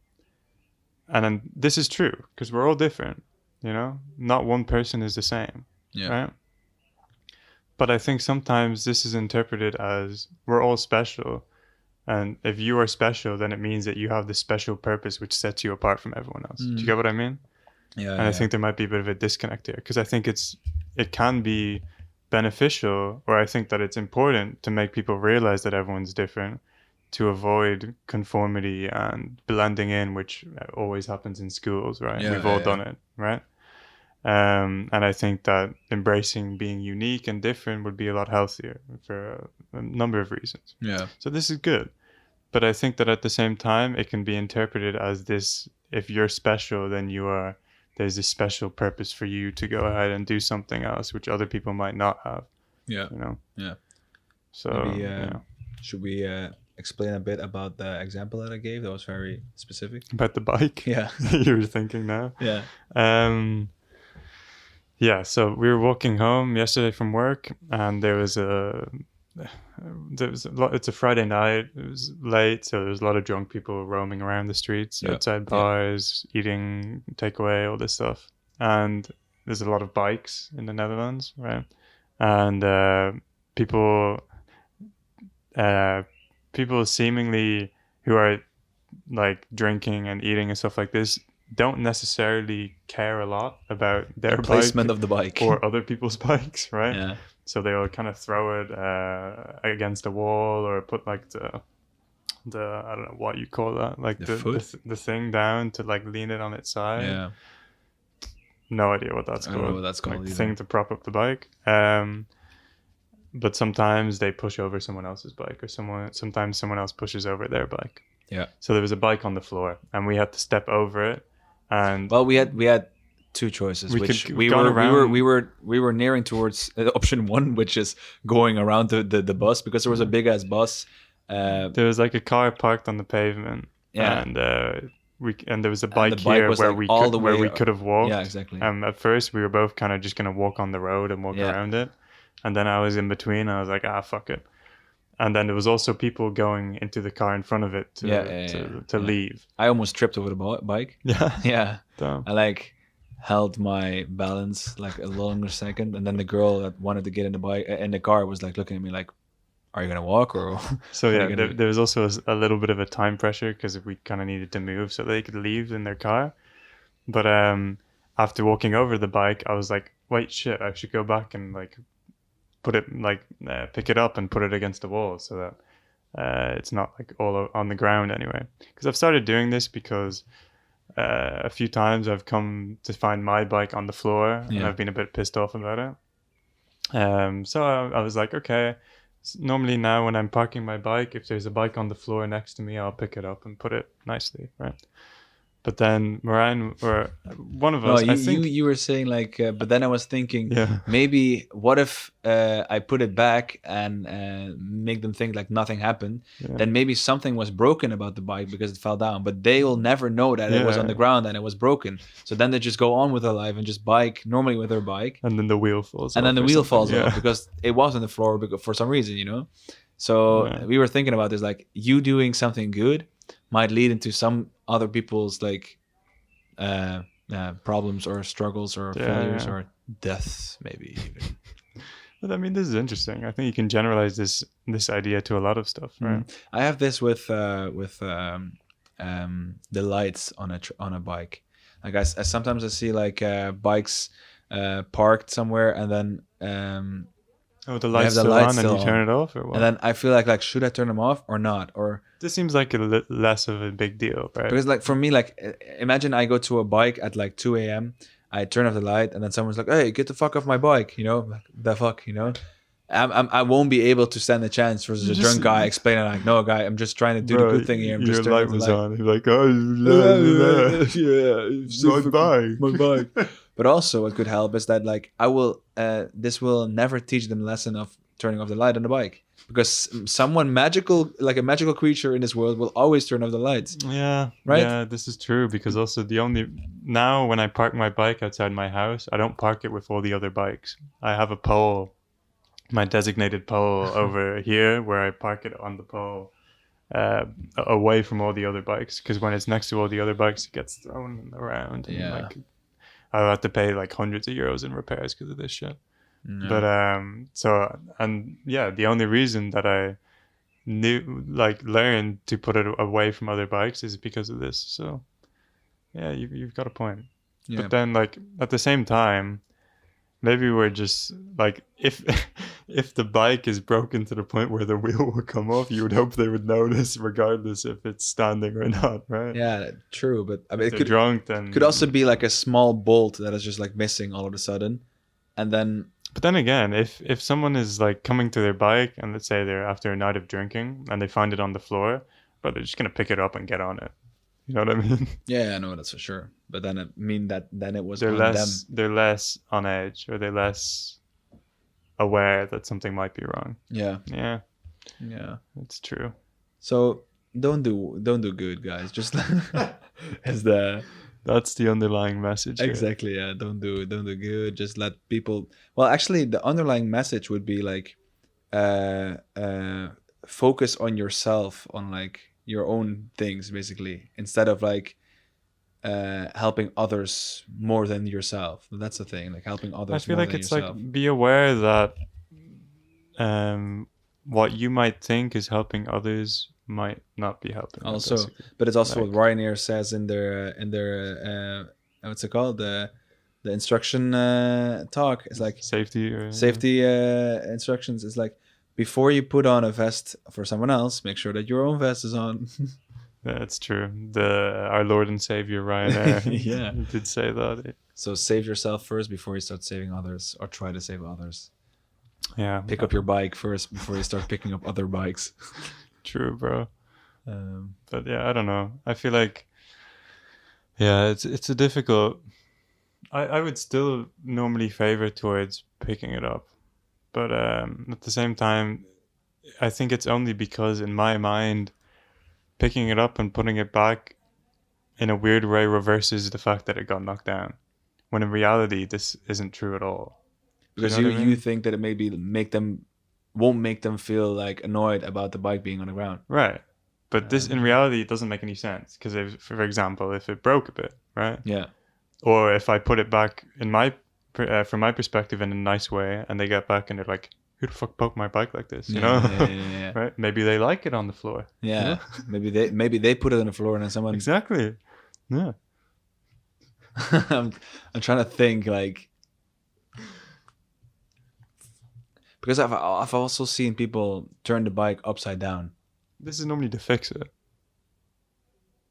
And then this is true because we're all different, you know? Not one person is the same, right? But I think sometimes this is interpreted as we're all special. And if you are special, then it means that you have this special purpose which sets you apart from everyone else. Do you get what I mean? Yeah. And I think there might be a bit of a disconnect here, because I think it can be beneficial, or I think that it's important to make people realize that everyone's different, to avoid conformity and blending in, which always happens in schools, right? We've all done it, right? And I think that embracing being unique and different would be a lot healthier for a number of reasons. Yeah. So this is good. But I think that at the same time, it can be interpreted as this: if you're special, then there's a special purpose for you to go ahead and do something else, which other people might not have. Yeah. You know? Yeah. So maybe, should we explain a bit about the example that I gave? That was very specific. About the bike? Yeah. You were thinking now? Yeah. Yeah, so we were walking home yesterday from work, and it's a Friday night. It was late, so there was a lot of drunk people roaming around the streets, outside bars, eating takeaway, all this stuff. And there's a lot of bikes in the Netherlands, right? And people seemingly who are like drinking and eating and stuff like this don't necessarily care a lot about their placement of the bike or other people's bikes, right? Yeah. So they'll kind of throw it against a wall, or put like the I don't know what you call that, like the thing down to like lean it on its side. Yeah. No idea what that's called. I don't know what that's called. Like, thing to prop up the bike. But sometimes they push over someone else's bike, or sometimes someone else pushes over their bike. Yeah. So there was a bike on the floor, and we had to step over it. And well, we had two choices. We were nearing towards option one, which is going around the bus, because there was a big ass bus. There was like a car parked on the pavement. Yeah. And there was a bike here where we could have walked. Yeah, exactly. At first, we were both kind of just gonna walk on the road and walk around it, and then I was in between. And I was like, fuck it. And then there was also people going into the car in front of it to leave. I almost tripped over the bike. Yeah. Yeah. Damn. I like held my balance like a longer second, and then the girl that wanted to get in the car was like looking at me like, "Are you gonna walk or?" So yeah, there was also a little bit of a time pressure, because we kind of needed to move so they could leave in their car. But after walking over the bike, I was like, "Wait, shit! I should go back and like." Put it like pick it up and put it against the wall, so that it's not like all on the ground anyway. Because I've started doing this because a few times I've come to find my bike on the floor, and I've been a bit pissed off about it. So I was like, okay, normally now when I'm parking my bike, if there's a bike on the floor next to me, I'll pick it up and put it nicely, right? But then Moran or one of us, I think you were saying like, but then I was thinking, maybe what if I put it back and make them think like nothing happened? Then maybe something was broken about the bike because it fell down, but they will never know that it was on the ground and it was broken. So then they just go on with their life and just bike normally with their bike, and then the wheel falls. And then the wheel falls off because it was on the floor for some reason, you know. So we were thinking about this, like you doing something good might lead into some other people's like problems or struggles or failures or deaths, maybe even. But I mean, this is interesting. I think you can generalize this idea to a lot of stuff, right? I have this with the lights on a bike. Like I sometimes I see like bikes parked somewhere and then the lights still on and you turn it off, or what? And then I feel like should I turn them off or not? Or this seems like less of a big deal, right? Because like for me, like imagine I go to a bike at like 2 a.m. I turn off the light and then someone's like, "Hey, get the fuck off my bike," you know, like, the fuck, you know. I won't be able to stand a chance versus a drunk guy explaining like, "No, guy, I'm just trying to do the good thing here. I'm just turning light was the light on." You're like, "Oh, my bike." But also, what could help is that like I will, this will never teach them the lesson of turning off the light on the bike, because someone magical, like a magical creature in this world, will always turn off the lights. Yeah, right. Yeah, this is true, because also now when I park my bike outside my house, I don't park it with all the other bikes. I have a pole. My designated pole over here where I park it on the pole away from all the other bikes, because when it's next to all the other bikes it gets thrown around and like I'll have to pay like hundreds of euros in repairs because of this shit. But the only reason that I learned to put it away from other bikes is because of this. So yeah, you've got a point. But then like at the same time, maybe we're just like, if the bike is broken to the point where the wheel will come off, you would hope they would notice regardless if it's standing or not, right? Yeah, true. But I mean, it could also be like a small bolt that is just like missing all of a sudden, and then. But then again, if someone is like coming to their bike and let's say they're after a night of drinking and they find it on the floor, but they're just gonna pick it up and get on it. You know what I mean? Yeah, I know, that's for sure. But then it was they're on less them. They're less on edge, or they're less aware that something might be wrong. Yeah. It's true. So don't do good, guys. Just that's the underlying message. Exactly. Here. Yeah. Don't do good. Just let people. Well, actually, the underlying message would be like, focus on yourself, on like your own things, basically, instead of like helping others more than yourself. That's the thing, like helping others. I feel more like than it's yourself. like, be aware that what you might think is helping others might not be helping. Also, but it's also like, what Ryanair says in their what's it called, the instruction talk. It's like safety instructions. It's like, before you put on a vest for someone else, make sure that your own vest is on. That's true. Our Lord and Savior Ryanair did say that. So save yourself first before you start saving others, or try to save others. Yeah. Pick up your bike first before you start picking up other bikes. True, bro. But yeah, I don't know. I feel like, it's a difficult. I would still normally favor towards picking it up, but at the same time, I think it's only because in my mind, picking it up and putting it back in a weird way reverses the fact that it got knocked down, when in reality this isn't true at all. Because you think that it maybe won't make them feel like annoyed about the bike being on the ground, right? But this in reality, it doesn't make any sense, because for example, if it broke a bit, right? Yeah. Or if I put it back from my perspective in a nice way, and they get back and they're like, who the fuck poked my bike like this? You know? Yeah. Right? Maybe they like it on the floor. Yeah. You know? maybe they put it on the floor and then someone. Exactly. Yeah. I'm trying to think, like, because I've also seen people turn the bike upside down. This is normally to fix it.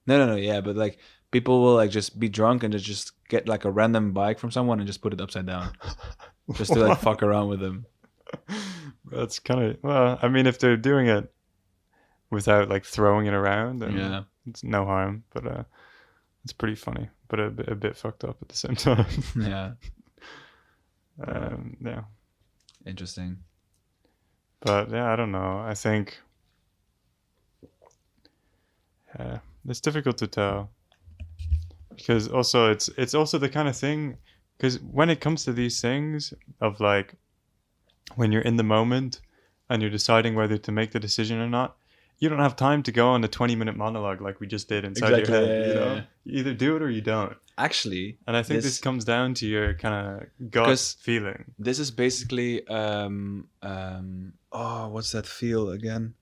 No. Yeah, but like, people will like just be drunk and just get like a random bike from someone and just put it upside down, just to like fuck around with them. That's kind of, well, I mean, if they're doing it without like throwing it around, then it's no harm. But it's pretty funny, but a bit fucked up at the same time. Yeah. Yeah. Interesting. But yeah, I don't know. I think it's difficult to tell, because also it's also the kind of thing, because when it comes to these things of like when you're in the moment and you're deciding whether to make the decision or not, you don't have time to go on a 20-minute monologue like we just did inside your head. You know, you either do it or you don't. Actually, and I think this comes down to your kind of gut feeling. This is basically what's that feel again?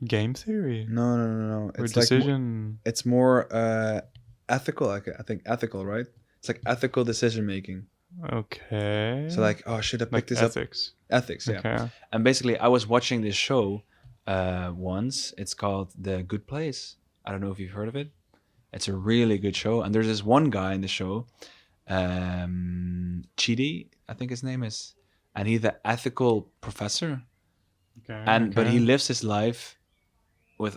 Game theory. No. It's decision. It's more ethical. I think ethical, right? It's like ethical decision making. Okay. So like, oh, should I pick this ethics? Up? Ethics, yeah. Okay. And basically, I was watching this show once. It's called The Good Place. I don't know if you've heard of it. It's a really good show. And there's this one guy in the show, Chidi, I think his name is. And he's the ethical professor. Okay. But he lives his life with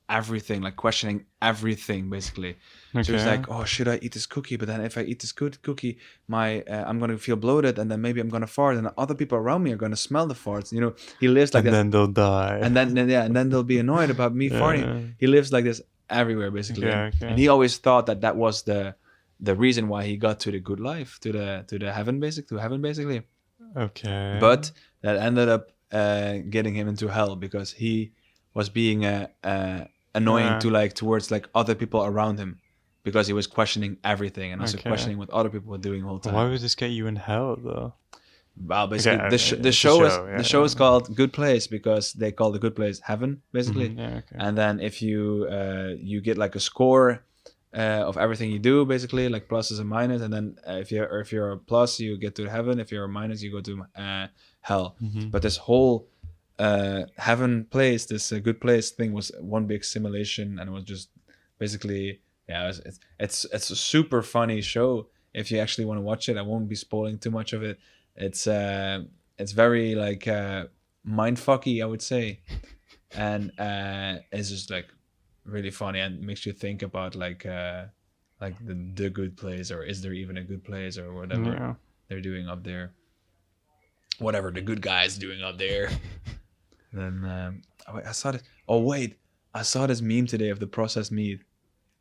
everything, like questioning everything, basically. Okay. So he's like, oh, should I eat this cookie? But then if I eat this good cookie, I'm going to feel bloated, and then maybe I'm going to fart, and other people around me are going to smell the farts. You know, he lives like that. And then they'll die. And then they'll be annoyed about me farting. He lives like this everywhere, basically. And he always thought that was the reason why he got to the good life, to heaven, basically. Okay. But that ended up getting him into hell, because he was being annoying towards like other people around him, because he was questioning everything and also questioning what other people were doing the whole time. Why would this get you in hell though? Well, basically, the show is called Good Place because they call the good place heaven, basically. Mm-hmm. And then if you get like a score of everything you do, basically, like pluses and minus, and then if you're a plus, you get to heaven. If you're a minus, you go to hell. Mm-hmm. But this whole heaven place, this good place thing, was one big simulation, and it was just basically it's a super funny show. If you actually want to watch it, I won't be spoiling too much of it. It's very like mindfucky, I would say, and it's just like really funny and makes you think about like the good place, or is there even a good place, or whatever they're doing up there, whatever the good guys doing up there. Then I saw this. Oh wait, I saw this meme today of the processed meat.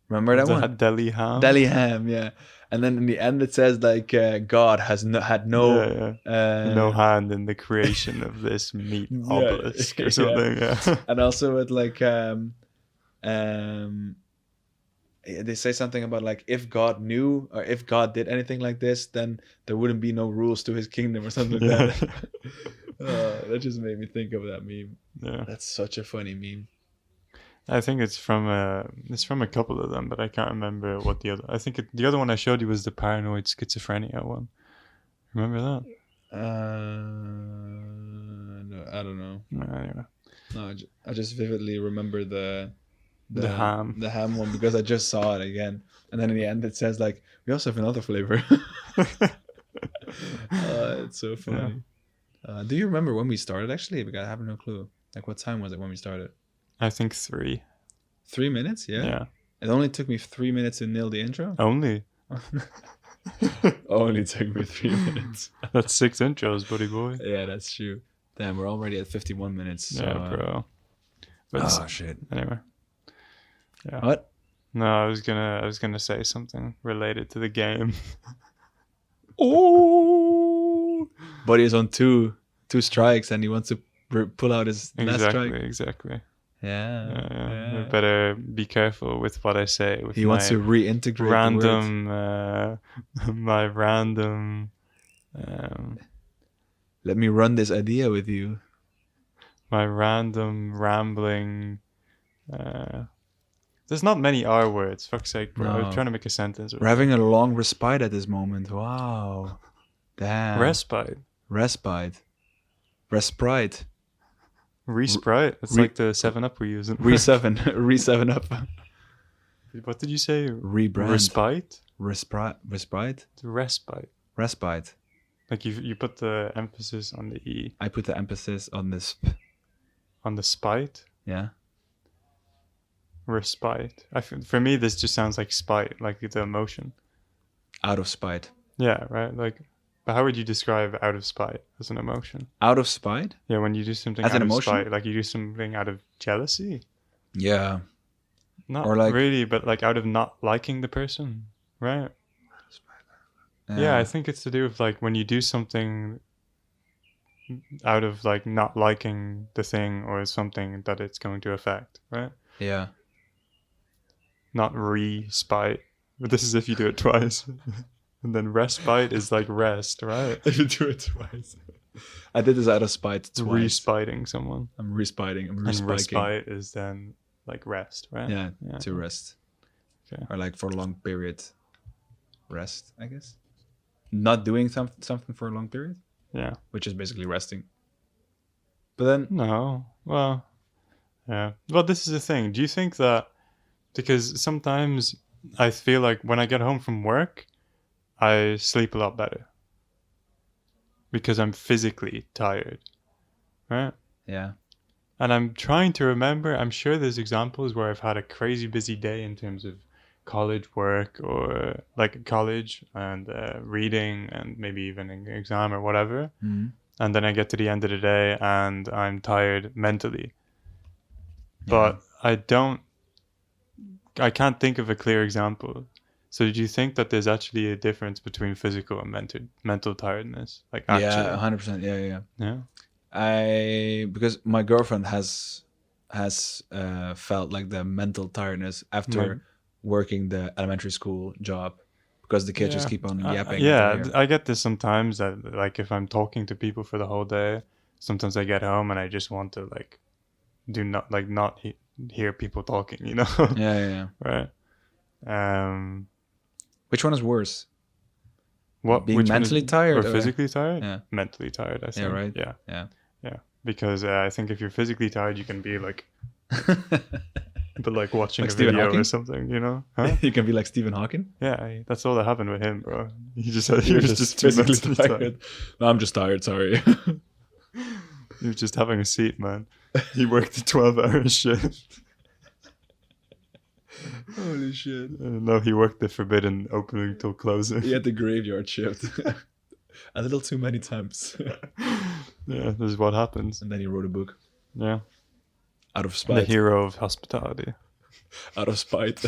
Remember that one? Deli ham. Deli ham, yeah. And then in the end it says like God has had no hand in the creation of this meat obelisk or something. Yeah. And also with like they say something about like if God knew, or if God did anything like this, then there wouldn't be no rules to his kingdom or something like that. That just made me think of that meme. Yeah. That's such a funny meme. I think it's from a couple of them, but I can't remember what the other. I think the other one I showed you was the paranoid schizophrenia one. Remember that? No, I don't know. Anyway. No, I just vividly remember the ham one, because I just saw it again, and then in the end it says like we also have another flavor. It's so funny. Yeah. Do you remember when we started? Actually, because I have no clue. Like, what time was it when we started? I think 3. 3 minutes? Yeah. It only took me 3 minutes to nail the intro. Only. Only took me 3 minutes. That's 6 intros, buddy boy. Yeah, that's true. Damn, we're already at 51 minutes. So, yeah, bro. But shit. Anyway. Yeah. What? No, I was gonna say something related to the game. Oh. Buddy is on two strikes, and he wants to pull out his last strike. Exactly. Yeah. We better be careful with what I say. He wants to reintegrate my random. Let me run this idea with you. My random rambling. There's not many R words. Fuck's sake, bro. No. I'm trying to make a sentence. We're having a long respite at this moment. Wow. Damn. Respite. Respite. Re-Sprite. It's like the 7-Up we're using. Re-7-Up. What did you say? Rebrand. Respite? Respite? Respite. Respite. Like you put the emphasis on the E. I put the emphasis on the On the spite? Yeah. Respite. For me, this just sounds like spite, like the emotion. Out of spite. Yeah, right? Like, but how would you describe out of spite as an emotion? Out of spite? Yeah, when you do something as out an of emotion? spite, like you do something out of jealousy? Yeah. Not or like, really, but like out of not liking the person, right? Yeah, I think it's to do with like when you do something out of like not liking the thing or something that it's going to affect, right? Yeah. Not respite, but this is if you do it twice. And then respite is like rest, right? If you do it twice. I did this out of spite twice. Respiting someone. I'm respiting. I'm And respiking. respite is then like rest, right? Yeah, to rest. Okay. Or like for a long period. Rest, I guess. Not doing something for a long period. Yeah. Which is basically resting. But then... No. Well, yeah. Well, this is the thing. Do you think that... Because sometimes I feel like when I get home from work, I sleep a lot better. Because I'm physically tired. Right? Yeah. And I'm trying to remember, I'm sure there's examples where I've had a crazy busy day in terms of college work or like college and reading and maybe even an exam or whatever. Mm-hmm. And then I get to the end of the day and I'm tired mentally. Yeah. But I can't think of a clear example. So do you think that there's actually a difference between physical and mental tiredness? Like actually? Yeah, 100%. Yeah. Yeah. Because my girlfriend has felt like the mental tiredness after working the elementary school job, because the kids just keep on yapping. I get this sometimes that like if I'm talking to people for the whole day, sometimes I get home and I just want to like not hear people talking, you know? Yeah. Right. Which one is worse? What? Being mentally tired or physically tired? Yeah. Mentally tired, I think. Yeah, right? Yeah. Because I think if you're physically tired, you can be like, but like watching like a Stephen video Hawking? or something, you know? Huh? You can be like Stephen Hawking? Yeah, that's all that happened with him, bro. He was just physically tired. No, I'm just tired, sorry. He was just having a seat, man. He worked a 12-hour shift. Holy shit. No, he worked the forbidden opening till closing. He had the graveyard shift. A little too many times. Yeah, this is what happens. And then he wrote a book. Yeah. Out of spite. The hero of hospitality. Out of spite.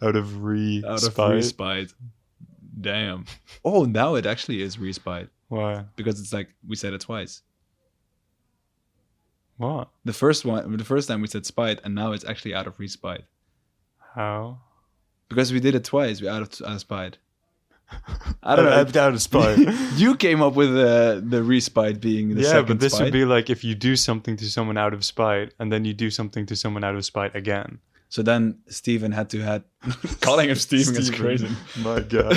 Out of respite. Damn. Oh, now it actually is respite. Why? Because it's like we said it twice. What? The first time we said spite, and now it's actually out of respite. How? Because we did it twice. We out of spite. I don't know. Out of spite. You came up with the respite being the second but this spite. would be like if you do something to someone out of spite, and then you do something to someone out of spite again. So then Steven had calling him Steven is crazy. My God.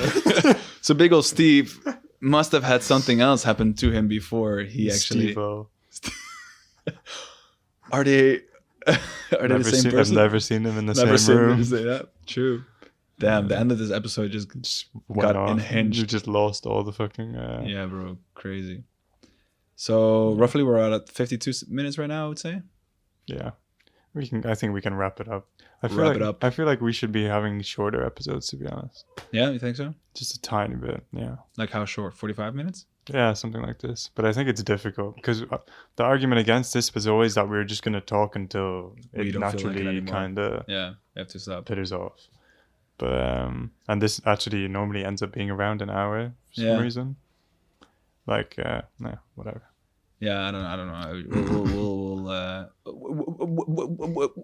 So big old Steve must have had something else happen to him before he actually. Steve-o. Are they the same person? I've never seen them in the same room. Yeah, true. Damn, the end of this episode just got unhinged. You just lost all the fucking... Yeah, bro. Crazy. So roughly we're at 52 minutes right now, I would say. Yeah. I think we can wrap it up. I feel like we should be having shorter episodes, to be honest. Yeah, you think so? Just a tiny bit, yeah. Like how short? 45 minutes? Yeah, something like this. But I think it's difficult because the argument against this was always that we were just going to talk until it naturally kind of we have to stop. Peters off. But and this actually normally ends up being around an hour for some reason. Like, whatever. Yeah, I don't know.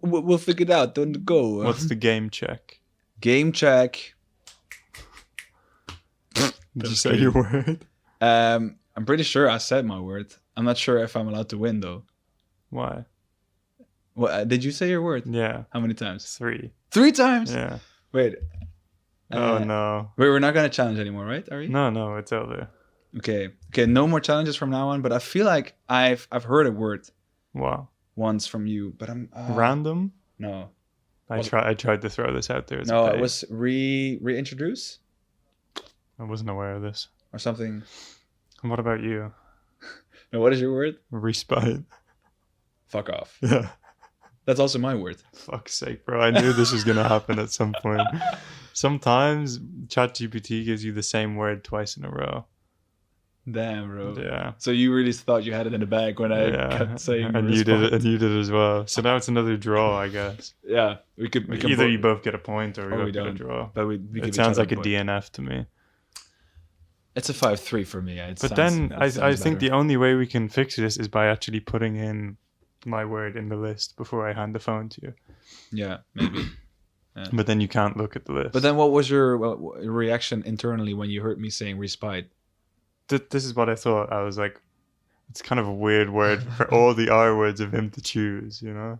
We'll figure it out. Don't go. What's the game check? Game check. Did you say your word? I'm pretty sure I said my word. I'm not sure if I'm allowed to win though. Why? What did you say your word? Yeah. How many times? 3. 3 times? Yeah. Wait. Oh no. Wait, we're not gonna challenge anymore, right? Are we? No, it's over. Okay. No more challenges from now on. But I feel like I've heard a word. Wow. Once from you, but I'm random. No. I tried to throw this out there. No, it was reintroduce. I wasn't aware of this. or something. And what about you? No, what is your word? Respite. Fuck off. Yeah. That's also my word. Fuck's sake, bro. I knew this was going to happen at some point. Sometimes ChatGPT gives you the same word twice in a row. Damn, bro. Yeah. So you really thought you had it in the bag when I kept saying and you did it, and you did as well. So now it's another draw, I guess. Yeah, we can either you both get a point or we both get a draw. But it sounds like a DNF to me. It's a 5-3 for me. But then I think the only way we can fix this is by actually putting in my word in the list before I hand the phone to you. Yeah, maybe. Yeah. But then you can't look at the list. But then what was your reaction internally when you heard me saying respite? This is what I thought. I was like, it's kind of a weird word for all the R words of him to choose, you know?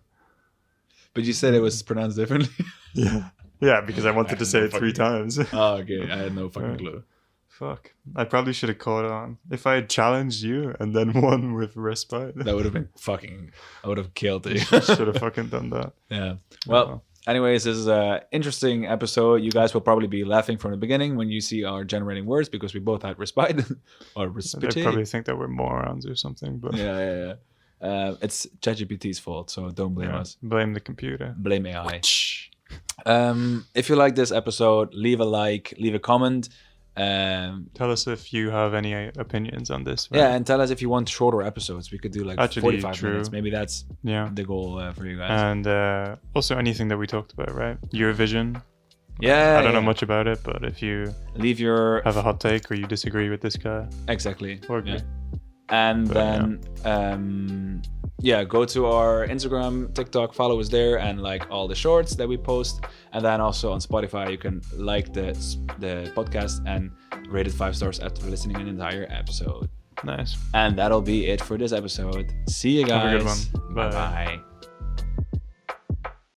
But you said it was pronounced differently? Yeah, because I wanted to say it 3 times. Oh, okay. I had no fucking clue. Fuck. I probably should have caught on. If I had challenged you and then won with respite. That would have been fucking... I would have killed you. Should have fucking done that. Yeah. Well... Anyways, this is an interesting episode. You guys will probably be laughing from the beginning when you see our generating words because we both had respite or respite. They probably think that we're morons or something. But yeah. It's ChatGPT's fault, so don't blame us. Blame the computer. Blame AI. If you like this episode, leave a like, leave a comment. Tell us if you have any opinions on this. Right? Yeah, and tell us if you want shorter episodes. We could do like 45 minutes. Maybe that's the goal for you guys. And also anything that we talked about, right? Eurovision. Yeah. I don't know much about it, but if you have a hot take or you disagree with this guy. Exactly. Or agree. And then go to our Instagram, TikTok, follow us there, and like all the shorts that we post. And then also on Spotify, you can like the podcast and rate it 5 stars after listening to an entire episode. Nice. And that'll be it for this episode. See you guys. Have a good one. Bye. Bye.